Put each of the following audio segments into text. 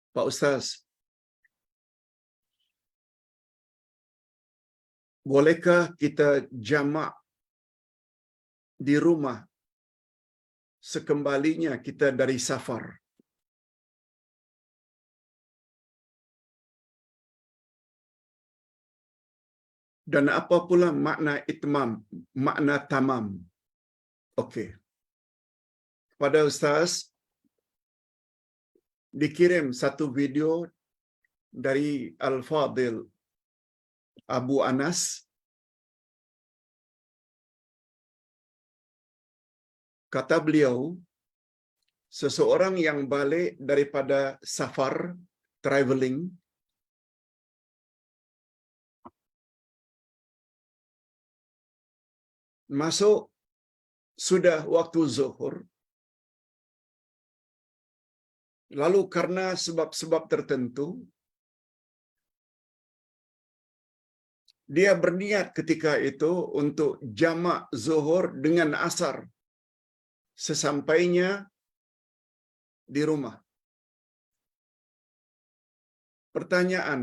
Pak Ustaz, bolehkah kita jamak di rumah sekembalinya kita dari safar? Dan apa pula makna itmam, makna tamam? Okey. Pada Ustaz, dikirim satu video dari Al-Fadil Abu Anas. Kata beliau, seseorang yang balik daripada safar, traveling, masuk sudah waktu zuhur, lalu karena sebab-sebab tertentu, dia berniat ketika itu untuk jamak zuhur dengan asar sesampainya di rumah. Pertanyaan,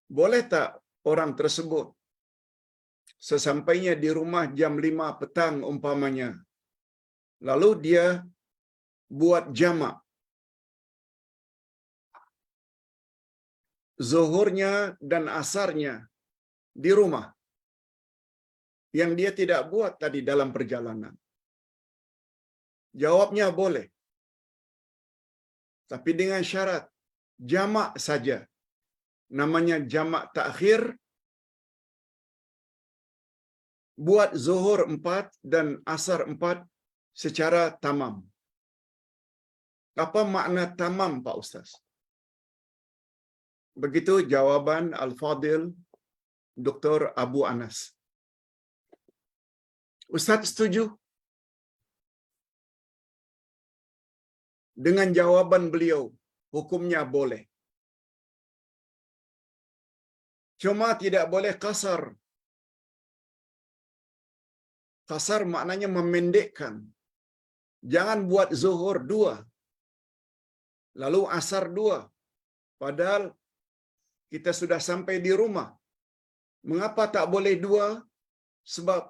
boleh tak orang tersebut sesampainya di rumah jam 5 petang umpamanya, lalu dia buat jamak zuhurnya dan asarnya di rumah yang dia tidak buat tadi dalam perjalanan? Jawabnya boleh. Tapi dengan syarat jamak saja. Namanya jamak takhir, buat zuhur 4 dan asar 4 secara tamam. Apa makna tamam, Pak Ustaz? Begitu jawaban Al-Fadil Dr. Abu Anas. Ustaz setuju dengan jawaban beliau, hukumnya boleh. Cuma tidak boleh qasar. Qasar maknanya memendekkan. Jangan buat zuhur 2, lalu asar 2. Padahal kita sudah sampai di rumah. Mengapa tak boleh 2? Sebab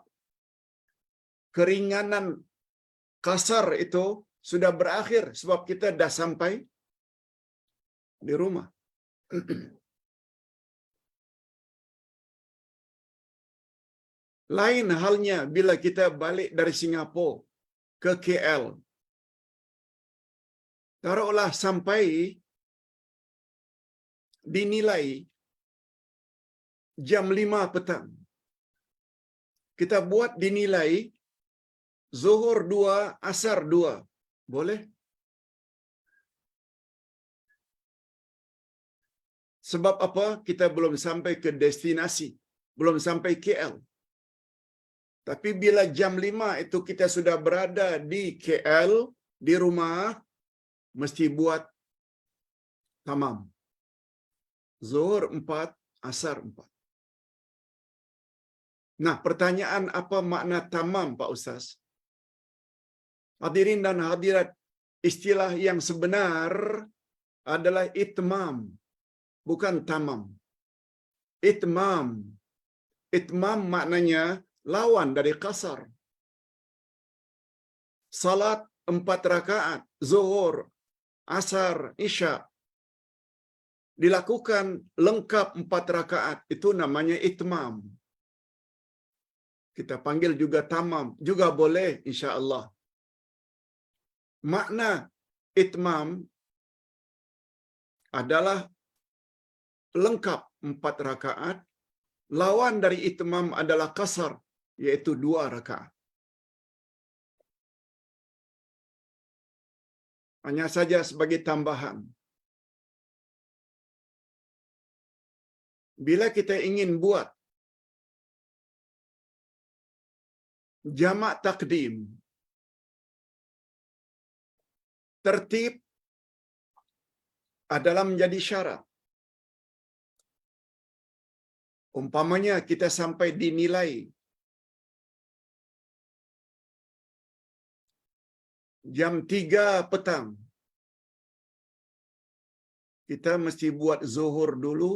keringanan qasar itu sudah berakhir sebab kita dah sampai di rumah. Lain halnya bila kita balik dari Singapura ke KL. Taruhlah sampai dinilai jam 5 petang. Kita buat dinilai zuhur 2, asar 2. Boleh? Sebab apa? Kita belum sampai ke destinasi. Belum sampai KL. Tapi bila jam 5 itu kita sudah berada di KL, di rumah, mesti buat tamam. Zuhur 4, asar 4. Nah, pertanyaan apa makna tamam, Pak Ustaz? Hadirin dan hadirat, istilah yang sebenar adalah itmam, bukan tamam. Itmam. Itmam maknanya lawan dari qasar. Salat 4 rakaat, zuhur, asar, isya, dilakukan lengkap 4 rakaat, itu namanya itmam. Kita panggil juga tamam, juga boleh insya-Allah. Makna itmam adalah lengkap 4 rakaat, lawan dari itmam adalah qasar, yaitu 2 rakaat. Hanya saja sebagai tambahan, bila kita ingin buat jamak takdim, tertib adalah menjadi syarat. Umpamanya kita sampai dinilai jam 3 petang, kita mesti buat zuhur dulu,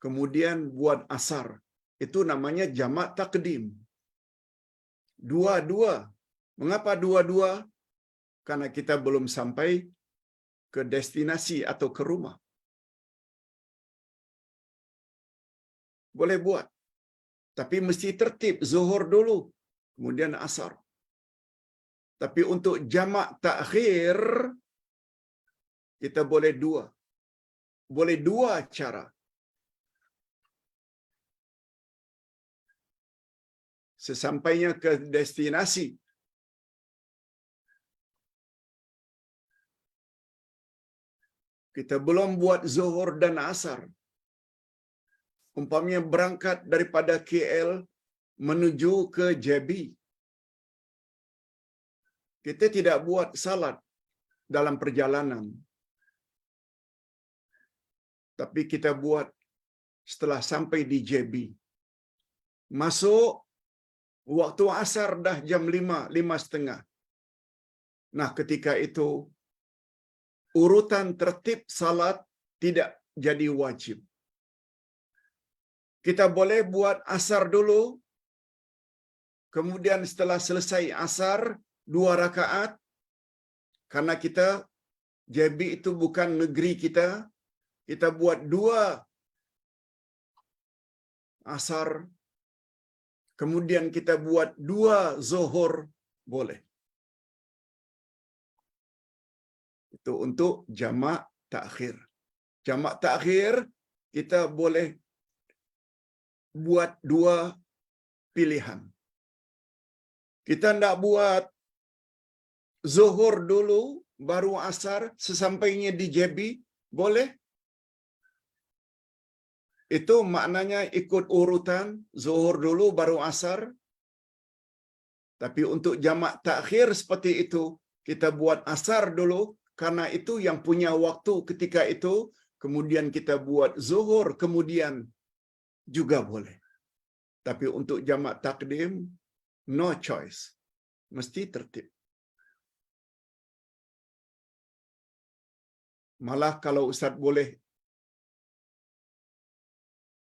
kemudian buat asar. Itu namanya jamak takdim. Dua-dua. Mengapa dua-dua? Karena kita belum sampai ke destinasi atau ke rumah. Boleh buat. Tapi mesti tertib, zuhur dulu, kemudian asar. Tapi untuk jamak takhir, kita boleh dua. Boleh dua cara. Sesampainya ke destinasi, kita belum buat zuhur dan asar. Umpamanya berangkat daripada KL menuju ke JB. Kita tidak buat salat dalam perjalanan. Tapi kita buat setelah sampai di JB. Masuk waktu asar dah jam 5, 5:30. Nah, ketika itu urutan tertib salat tidak jadi wajib. Kita boleh buat asar dulu, kemudian setelah selesai asar 2 rakaat, karena kita JB itu bukan negeri kita, kita buat 2 asar, kemudian kita buat 2 zuhur, boleh. Itu untuk jamak takhir. Jamak takhir kita boleh buat 2 pilihan. Kita tidak buat zuhur dulu, baru asar, sesampainya di JB, boleh. Itu maknanya ikut urutan, zuhur dulu, baru asar. Tapi untuk jamak takhir seperti itu, kita buat asar dulu, karena itu yang punya waktu ketika itu, kemudian kita buat zuhur, kemudian juga boleh. Tapi untuk jamak takdim, no choice. Mesti tertib. Malah kalau Ustaz boleh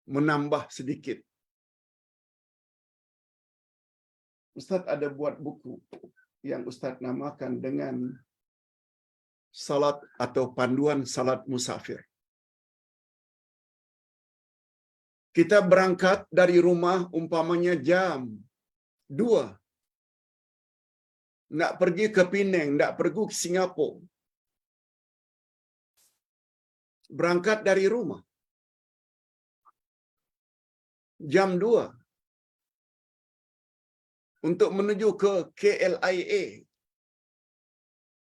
menambah sedikit. Ustaz ada buat buku yang Ustaz namakan dengan salat atau panduan salat musafir. Kita berangkat dari rumah umpamanya jam 2. Nak pergi ke Penang, nak pergi ke Singapura. Berangkat dari rumah. Jam 2. Untuk menuju ke KLIA.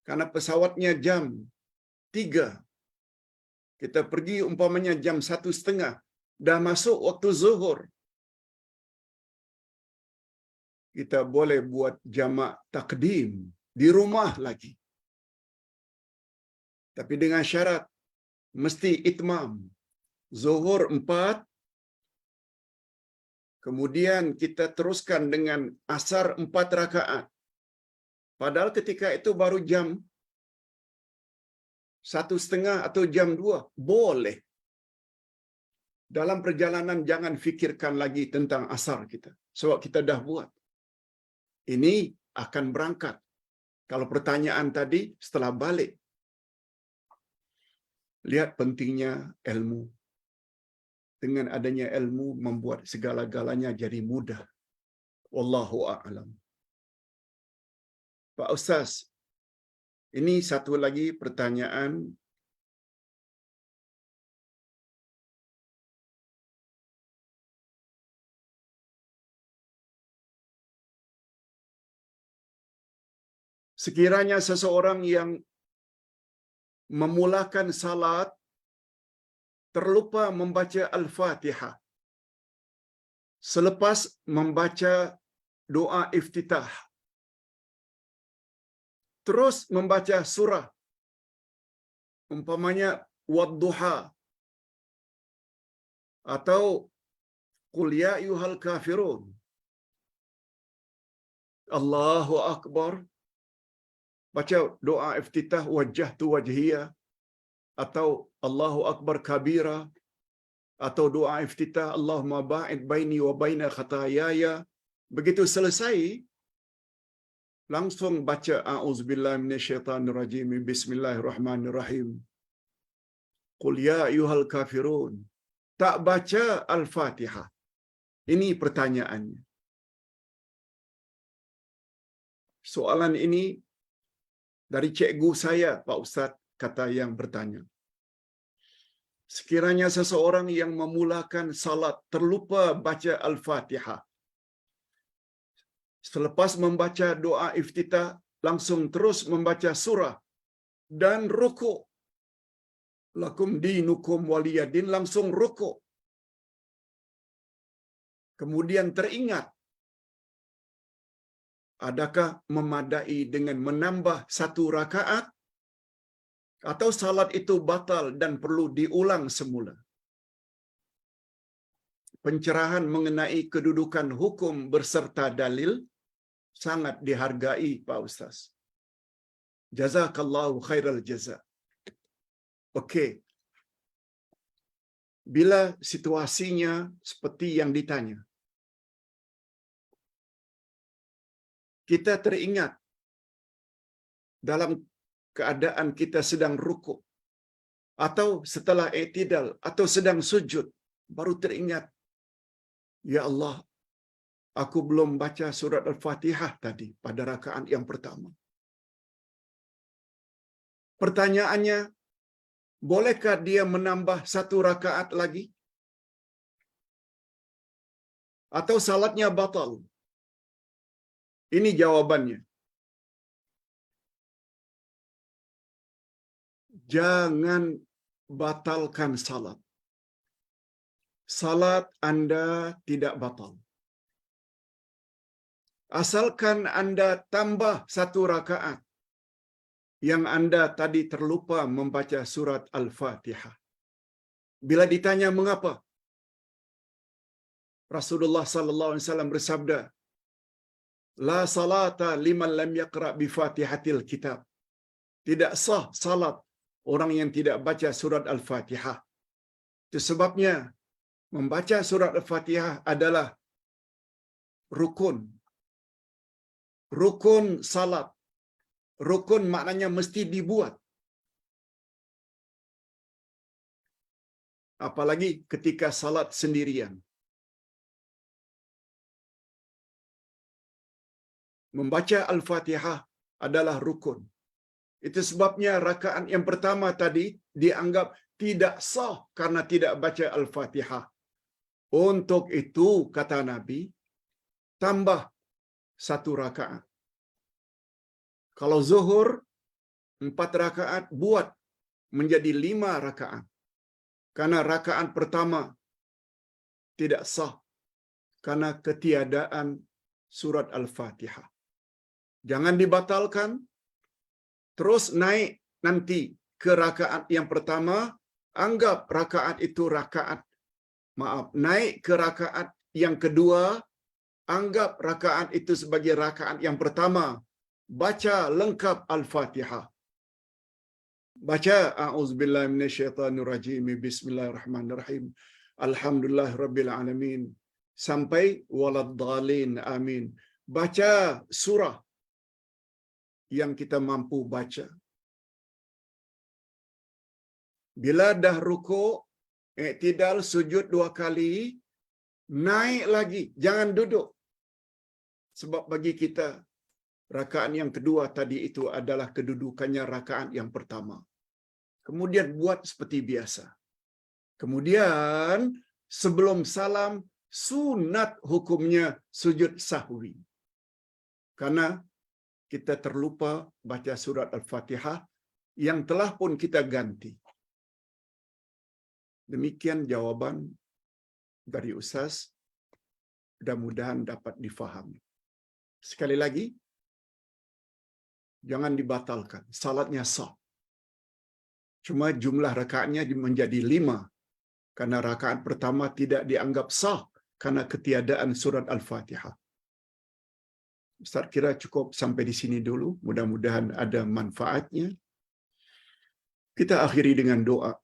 Karena pesawatnya jam 3. Kita pergi umpamanya jam 1:30. Dah masuk waktu zuhur. Kita boleh buat jamak takdim di rumah lagi. Tapi dengan syarat mesti itmam. Zuhur 4, kemudian kita teruskan dengan asar 4 rakaat. Padahal ketika itu baru jam 1:30 atau jam 2. Boleh. Dalam perjalanan jangan fikirkan lagi tentang asar kita. Sebab kita dah buat. Ini akan berangkat. Kalau pertanyaan tadi setelah balik. Lihat pentingnya ilmu. Dengan adanya ilmu membuat segala-galanya jadi mudah. Wallahu a'lam. Pak Ustaz, ini satu lagi pertanyaan. Sekiranya seseorang yang memulakan salat terlupa membaca Al-Fatihah selepas membaca doa iftitah, terus membaca surah umpamanya Wadduha atau Qul ya ayyuhal kafirun, Allahu akbar, baca doa iftitah wajjahtu wajhiya atau Allahu Akbar kabira, atau doa iftitah Allahumma ba'id baini wa baina khataayaya. Begitu selesai, langsung baca a'udzubillahi minasyaitonirrajim, bismillahirrahmanirrahim, qul ya ayyuhal kafirun. Tak baca al-Fatihah. Ini pertanyaannya. Soalan ini dari cikgu saya, Pak Ustaz, kata yang bertanya. Sekiranya seseorang yang memulakan salat terlupa baca Al-Fatihah, selepas membaca doa iftitah, langsung terus membaca surah dan rukuk. Lakum dinukum waliyadin, langsung rukuk. Kemudian teringat, adakah memadai dengan menambah satu rakaat atau salat itu batal dan perlu diulang semula? Pencerahan mengenai kedudukan hukum berserta dalil sangat dihargai, Pak Ustaz. Jazakallahu khairal jaza. Okey. Bila situasinya seperti yang ditanya, kita teringat dalam keadaan kita sedang rukuk, atau setelah i'tidal, atau sedang sujud, baru teringat, ya Allah, aku belum baca surat Al-Fatihah tadi pada rakaat yang pertama. Pertanyaannya, bolehkah dia menambah satu rakaat lagi? Atau salatnya batal? Ini jawabannya. Jangan batalkan salat. Salat Anda tidak batal. Asalkan Anda tambah satu rakaat yang Anda tadi terlupa membaca surat Al-Fatihah. Bila ditanya mengapa, Rasulullah sallallahu alaihi wasallam bersabda, la salata liman lam yaqra bi Fatihatil kitab. Tidak sah salat orang yang tidak baca surat Al-Fatihah. Itu sebabnya membaca surat Al-Fatihah adalah rukun. Rukun salat. Rukun maknanya mesti dibuat. Apalagi ketika salat sendirian. Membaca Al-Fatihah adalah rukun. Itu sebabnya rakaat yang pertama tadi dianggap tidak sah karena tidak baca Al-Fatihah. Untuk itu, kata Nabi, tambah satu rakaat. Kalau zuhur 4 rakaat, buat menjadi 5 rakaat. Karena rakaat pertama tidak sah karena ketiadaan surat Al-Fatihah. Jangan dibatalkan, terus naik nanti ke rakaat yang pertama, anggap rakaat itu naik ke rakaat yang kedua, anggap rakaat itu sebagai rakaat yang pertama, baca lengkap Al-Fatihah. Baca a'udzubillahi minasyaitonirrajim, bismillahirrahmanirrahim, alhamdulillahirabbil alamin, sampai waladdallin, amin. Baca surah yang kita mampu baca. Bila dah rukuk, i'tidal, sujud 2 kali, naik lagi, jangan duduk. Sebab bagi kita, rakaat yang kedua tadi itu adalah kedudukannya rakaat yang pertama. Kemudian buat seperti biasa. Kemudian sebelum salam, sunat hukumnya sujud sahwi. Karena kita terlupa baca surat Al-Fatihah yang telah pun kita ganti. Demikian jawaban dari Ustaz. Mudah-mudahan dapat difahami. Sekali lagi, jangan dibatalkan. Salatnya sah. Cuma jumlah rakaatnya menjadi 5. Karena rakaat pertama tidak dianggap sah karena ketiadaan surat Al-Fatihah. Ustaz kira cukup sampai di sini dulu. Mudah-mudahan ada manfaatnya. Kita akhiri dengan doa.